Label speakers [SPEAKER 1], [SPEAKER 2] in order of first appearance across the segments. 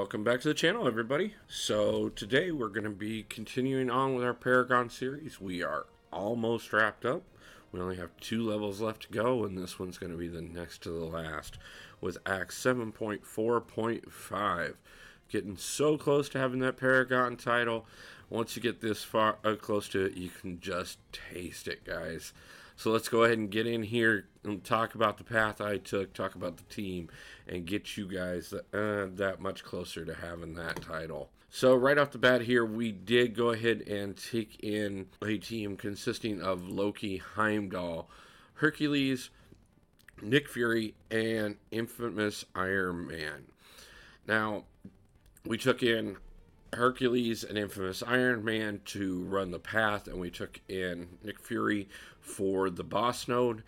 [SPEAKER 1] Welcome back to the channel, everybody. So today we're going to be continuing on with our Paragon series. We are almost wrapped up. We only have 2 levels left to go, and this one's going to be the next to the last with Act 7.4.5. Getting so close to having that Paragon title. Once you get this far close to it, you can just taste it, guys. So let's go ahead and get in here and talk about the path I took, talk about the team, and get you guys that much closer to having that title. So right off the bat here, we did go ahead and take in a team consisting of Loki, Heimdall, Hercules, Nick Fury, and infamous Iron Man. Now, we took in Hercules and infamous Iron Man to run the path, and we took in Nick Fury for the boss node,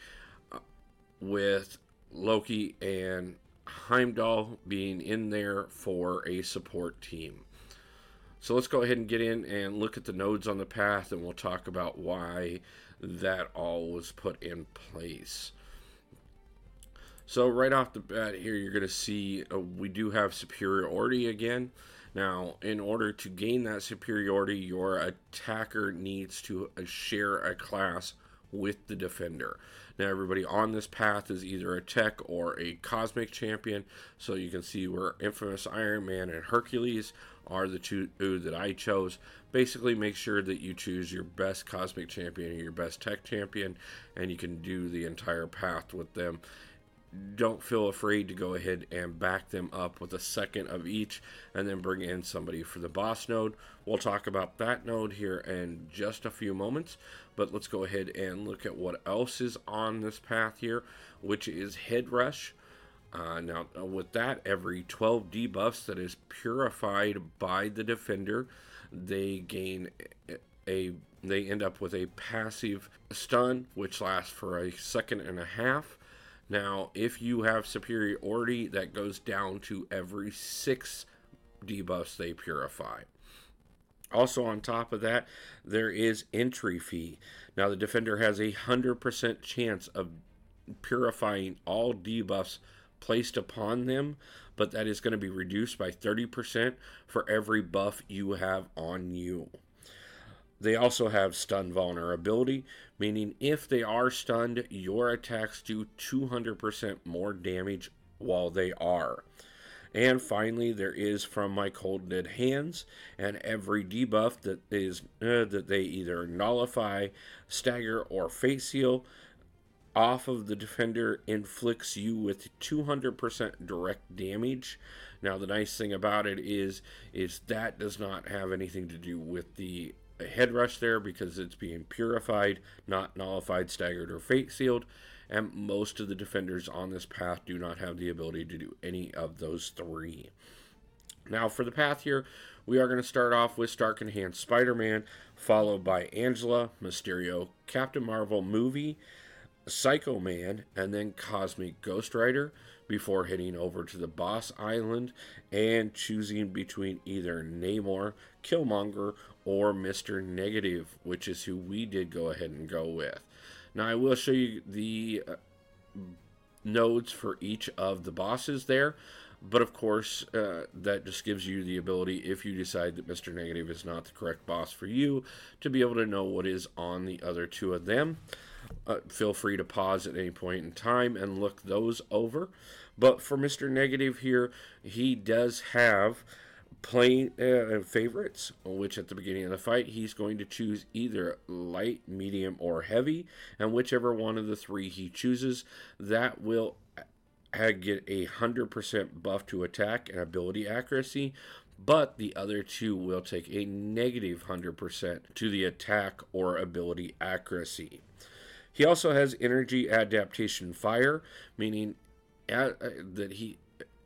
[SPEAKER 1] with Loki and Heimdall being in there for a support team. So let's go ahead and get in and look at the nodes on the path, and we'll talk about why that all was put in place. So right off the bat here, you're going to see we do have superiority again. Now, in order to gain that superiority, your attacker needs to share a class with the defender. Now, everybody on this path is either a tech or a cosmic champion. So you can see where infamous Iron Man and Hercules are the two that I chose. Basically, make sure that you choose your best cosmic champion or your best tech champion, and you can do the entire path with them. Don't feel afraid to go ahead and back them up with a second of each, and then bring in somebody for the boss node. We'll talk about that node here in just a few moments, but let's go ahead and look at what else is on this path here, which is Head Rush. Now, with that, every 12 debuffs that is purified by the defender, they end up with a passive stun, which lasts for a second and a half. Now, if you have superiority, that goes down to every 6 debuffs they purify. Also, on top of that, there is entry fee. Now, the defender has a 100% chance of purifying all debuffs placed upon them, but that is going to be reduced by 30% for every buff you have on you. They also have stun vulnerability, meaning if they are stunned, your attacks do 200% more damage while they are. And finally, there is From My Cold Dead Hands, and every debuff that they either nullify, stagger, or fate seal off of the defender inflicts you with 200% direct damage. Now, the nice thing about it is that does not have anything to do with the head rush there, because it's being purified, not nullified, staggered, or fate sealed, and most of the defenders on this path do not have the ability to do any of those 3. Now, for the path here, we are going to start off with Stark Enhanced Spider-Man, followed by Angela, Mysterio, Captain Marvel movie, Psycho Man, and then Cosmic Ghost Rider, before heading over to the boss island and choosing between either Namor, Killmonger, or Mr. Negative, which is who we did go ahead and go with. Now, I will show you the nodes for each of the bosses there, but of course, that just gives you the ability, if you decide that Mr. Negative is not the correct boss for you, to be able to know what is on the other 2 of them. Feel free to pause at any point in time and look those over. But for Mr. Negative here, he does have favorites, which at the beginning of the fight, he's going to choose either light, medium, or heavy, and whichever one of the 3 he chooses, that will get a 100% buff to attack and ability accuracy, but the other 2 will take a negative 100% to the attack or ability accuracy. He also has energy adaptation fire, meaning that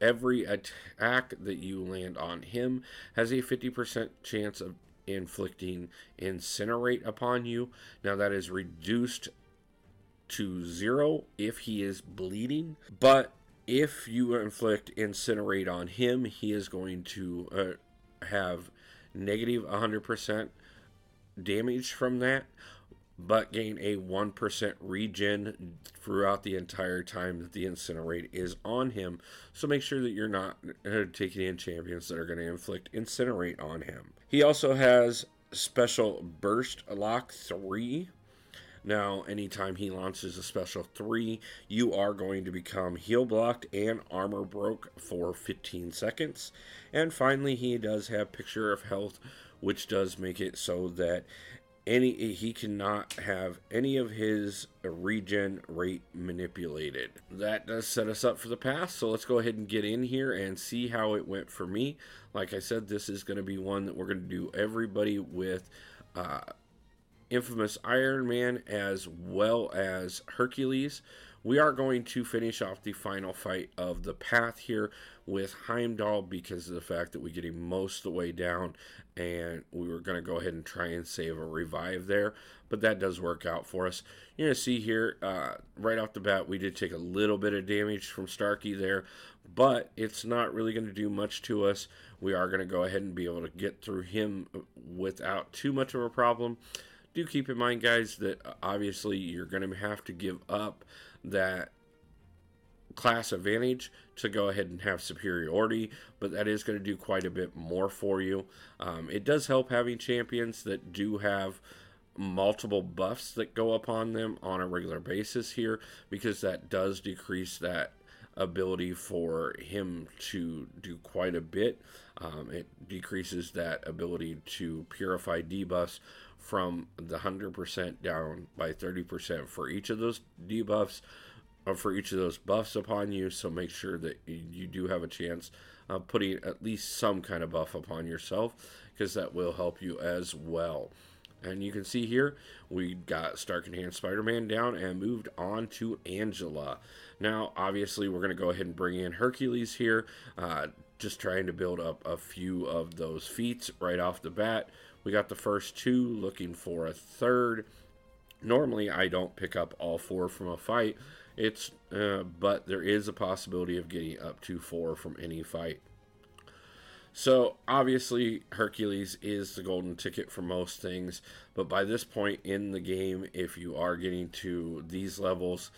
[SPEAKER 1] every attack that you land on him has a 50% chance of inflicting incinerate upon you. Now, that is reduced to 0 if he is bleeding, but if you inflict incinerate on him, he is going to have negative 100% damage from that. but gain a 1% regen throughout the entire time that the Incinerate is on him. So make sure that you're not taking in champions that are going to inflict Incinerate on him. He also has special Burst Lock 3. Now, anytime he launches a special 3, you are going to become heal blocked and armor broke for 15 seconds. And finally, he does have Picture of Health, which does make it so that he cannot have any of his regen rate manipulated. That does set us up for the path, so let's go ahead and get in here and see how it went for me. Like I said, this is going to be one that we're going to do everybody with Infamous Iron Man as well as Hercules. We are going to finish off the final fight of the path here with Heimdall because of the fact that we get him most of the way down, and we were going to go ahead and try and save a revive there, but that does work out for us. You're going to see here, right off the bat, we did take a little bit of damage from Starkey there, but it's not really going to do much to us. We are going to go ahead and be able to get through him without too much of a problem. Do keep in mind, guys, that obviously you're going to have to give up that class advantage to go ahead and have superiority, but that is going to do quite a bit more for you. It does help having champions that do have multiple buffs that go upon them on a regular basis here, because that does decrease that ability for him to do quite a bit. It decreases that ability to purify debuffs from the 100% down by 30% for each of those debuffs, or for each of those buffs upon you. So make sure that you do have a chance of putting at least some kind of buff upon yourself, because that will help you as well. And you can see here, we got Stark Enhanced Spider-Man down and moved on to Angela. Now, obviously, we're going to go ahead and bring in Hercules here, just trying to build up a few of those feats right off the bat. We got the first two, looking for a third. Normally, I don't pick up all four from a fight, but there is a possibility of getting up to 4 from any fight. So, obviously, Hercules is the golden ticket for most things, but by this point in the game, if you are getting to these levels,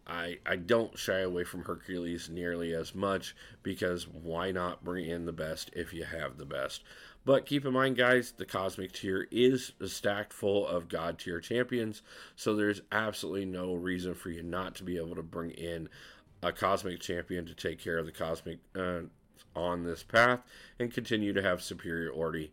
[SPEAKER 1] I don't shy away from Hercules nearly as much, because why not bring in the best if you have the best? But keep in mind, guys, the Cosmic tier is stacked full of God tier champions, so there's absolutely no reason for you not to be able to bring in a Cosmic champion to take care of the Cosmic on this path and continue to have superiority.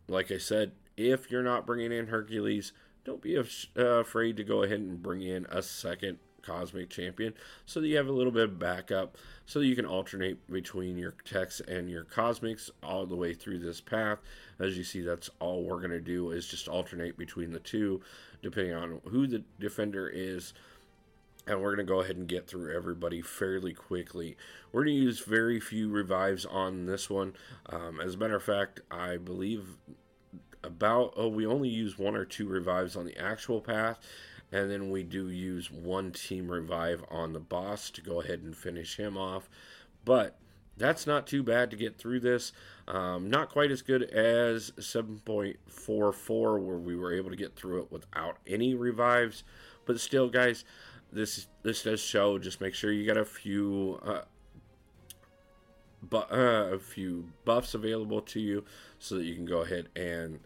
[SPEAKER 1] Like I said, if you're not bringing in Hercules, don't be afraid to go ahead and bring in a second Cosmic champion so that you have a little bit of backup, so that you can alternate between your techs and your cosmics all the way through this path. As you see, that's all we're going to do, is just alternate between the two depending on who the defender is, and we're going to go ahead and get through everybody fairly quickly. We're going to use very few revives on this one. As a matter of fact, I believe we only use 1 or 2 revives on the actual path, and then we do use 1 team revive on the boss to go ahead and finish him off. But that's not too bad to get through this. Not quite as good as 7.4.4, where we were able to get through it without any revives. But still, guys, this does show. Just make sure you got a few buffs available to you, so that you can go ahead and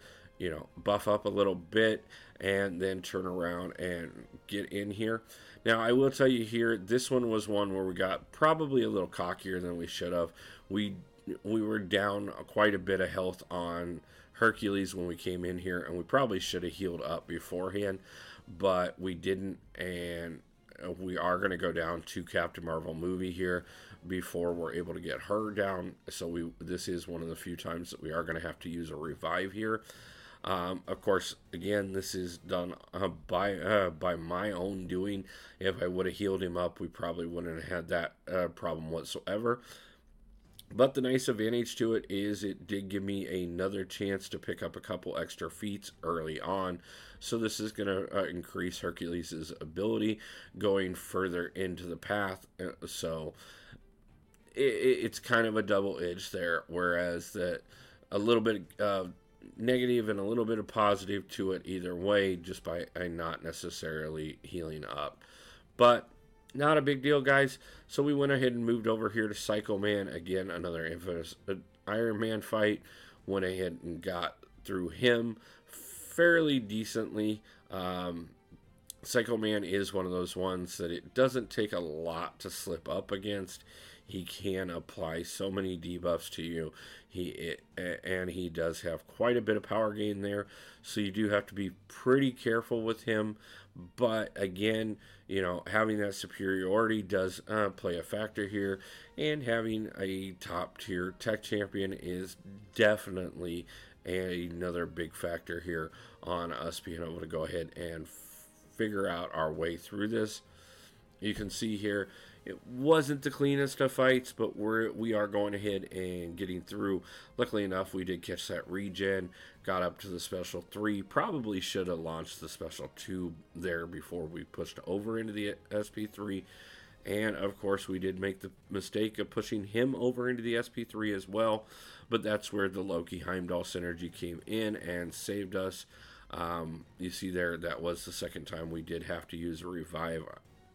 [SPEAKER 1] buff up a little bit and then turn around and get in here. Now, I will tell you here, this one was one where we got probably a little cockier than we should have. We were down quite a bit of health on Hercules when we came in here, and we probably should have healed up beforehand, but we didn't, and we are going to go down to Captain Marvel movie here before we're able to get her down. So this is one of the few times that we are going to have to use a revive here. Of course, again, this is done by my own doing. If I would have healed him up, we probably wouldn't have had that problem whatsoever. But the nice advantage to it is it did give me another chance to pick up a couple extra feats early on. So this is going to increase Hercules' ability going further into the path. So it's kind of a double edge there. Whereas that a little bit of negative and a little bit of positive to it either way, just by not necessarily healing up. But not a big deal, guys. So we went ahead and moved over here to Psycho Man. Again, another infamous Iron Man fight. Went ahead and got through him fairly decently. Psycho Man is one of those ones that it doesn't take a lot to slip up against. He can apply so many debuffs to you. And he does have quite a bit of power gain there, so you do have to be pretty careful with him. But again, you know, having that superiority does play a factor here, and having a top tier tech champion is definitely another big factor here on us being able to go ahead and figure out our way through this. You can see here it wasn't the cleanest of fights, but we are going ahead and getting through. Luckily enough, we did catch that regen, got up to the special 3. Probably should have launched the special 2 there before we pushed over into the SP3. And of course, we did make the mistake of pushing him over into the SP3 as well. But that's where the Loki Heimdall synergy came in and saved us. You see there, that was the second time we did have to use a revive,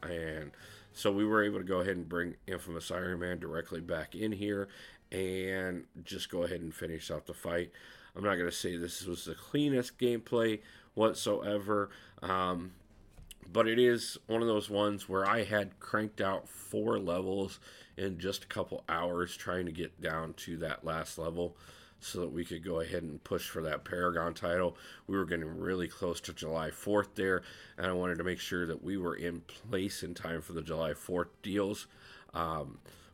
[SPEAKER 1] and so we were able to go ahead and bring Infamous Iron Man directly back in here and just go ahead and finish out the fight. I'm not going to say this was the cleanest gameplay whatsoever, but it is one of those ones where I had cranked out 4 levels in just a couple hours trying to get down to that last level, so that we could go ahead and push for that Paragon title. We were getting really close to July 4th there, and I wanted to make sure that we were in place in time for the July 4th deals,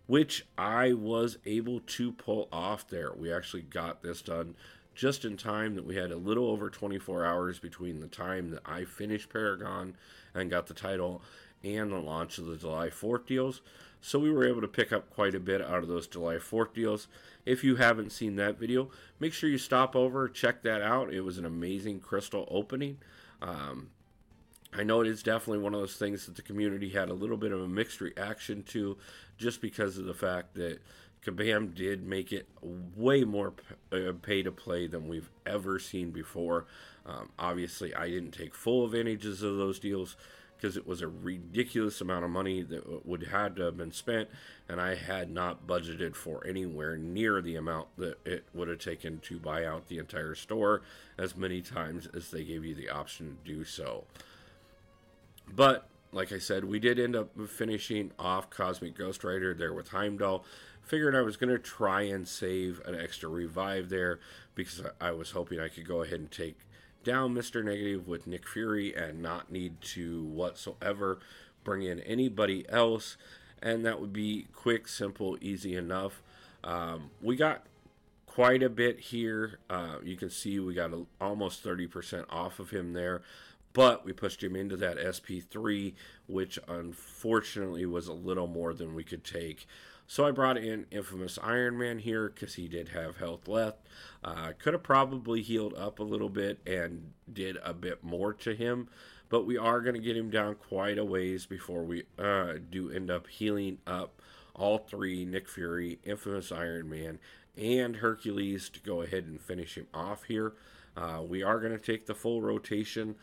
[SPEAKER 1] which I was able to pull off there. We actually got this done just in time, that we had a little over 24 hours between the time that I finished Paragon and got the title and the launch of the July 4th deals. So we were able to pick up quite a bit out of those July 4th deals. If you haven't seen that video, make sure you stop over, check that out. It was an amazing crystal opening. I know it is definitely one of those things that the community had a little bit of a mixed reaction to, just because of the fact that Kabam did make it way more pay to play than we've ever seen before. Obviously, I didn't take full advantages of those deals, because it was a ridiculous amount of money that would had to have been spent, and I had not budgeted for anywhere near the amount that it would have taken to buy out the entire store as many times as they gave you the option to do so. But like I said, we did end up finishing off Cosmic Ghost Rider there with Heimdall. Figured I was going to try and save an extra revive there, because I was hoping I could go ahead and take down Mr. Negative with Nick Fury and not need to whatsoever bring in anybody else, and that would be quick, simple, easy enough. We got quite a bit here. You can see we got almost 30% off of him there, but we pushed him into that SP3, which unfortunately was a little more than we could take. So I brought in Infamous Iron Man here because he did have health left. Could have probably healed up a little bit and did a bit more to him, but we are going to get him down quite a ways before we do end up healing up all 3, Nick Fury, Infamous Iron Man, and Hercules, to go ahead and finish him off here. We are going to take the full rotation,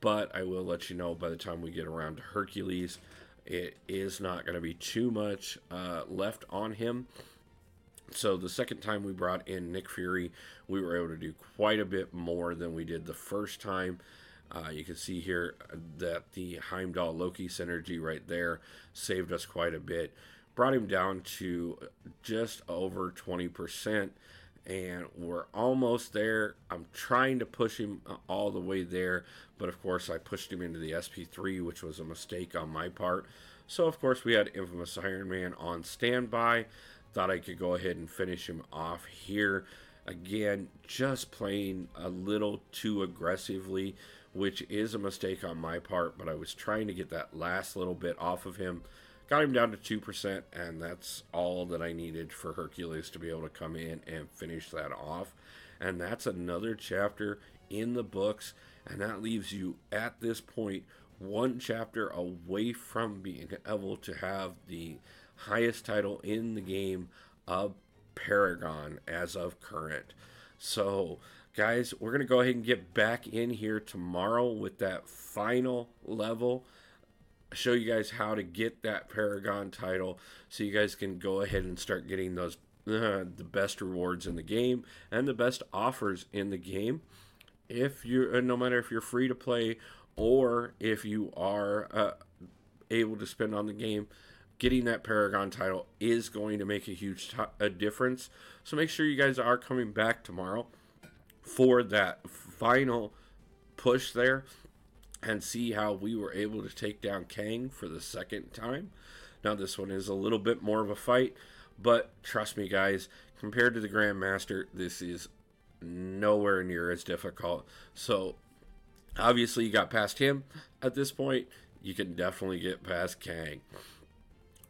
[SPEAKER 1] but I will let you know by the time we get around to Hercules, it is not going to be too much left on him. So the second time we brought in Nick Fury, we were able to do quite a bit more than we did the first time. You can see here that the Heimdall Loki synergy right there saved us quite a bit. Brought him down to just over 20%, and we're almost there. I'm trying to push him all the way there, but of course I pushed him into the SP3, which was a mistake on my part. So of course we had Infamous Iron Man on standby. Thought I could go ahead and finish him off here. Again, just playing a little too aggressively, which is a mistake on my part, but I was trying to get that last little bit off of him. Got him down to 2%, and that's all that I needed for Hercules to be able to come in and finish that off. And that's another chapter in the books, and that leaves you at this point 1 chapter away from being able to have the highest title in the game of Paragon as of current. So Guys, we're going to go ahead and get back in here tomorrow with that final level. Show you guys how to get that Paragon title so you guys can go ahead and start getting those the best rewards in the game and the best offers in the game. If you're no matter if you're free to play or if you are able to spend on the game, getting that Paragon title is going to make a huge a difference. So make sure you guys are coming back tomorrow for that final push there and see how we were able to take down Kang for the second time. Now this one is a little bit more of a fight, but trust me guys, compared to the Grandmaster, this is nowhere near as difficult. So obviously you got past him. At this point, you can definitely get past Kang.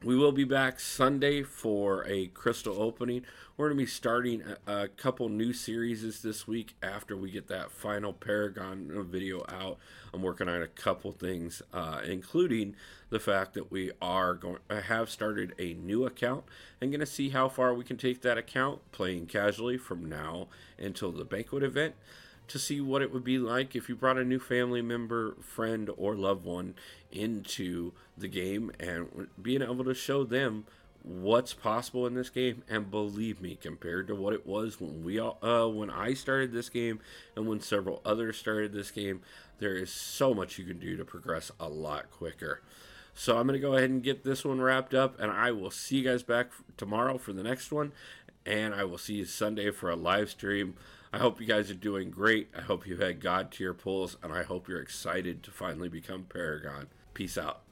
[SPEAKER 1] We will be back Sunday for a crystal opening. We're going to be starting a couple new series this week after we get that final Paragon video out. I'm working on a couple things, including the fact that we are going to have started a new account and going to see how far we can take that account playing casually from now until the banquet event, to see what it would be like if you brought a new family member, friend, or loved one into the game and being able to show them what's possible in this game. And believe me, compared to what it was when I started this game and when several others started this game, there is so much you can do to progress a lot quicker. So I'm going to go ahead and get this one wrapped up, and I will see you guys back tomorrow for the next one, and I will see you Sunday for a live stream. I hope you guys are doing great. I hope you had God to your pulls, and I hope you're excited to finally become Paragon. Peace out.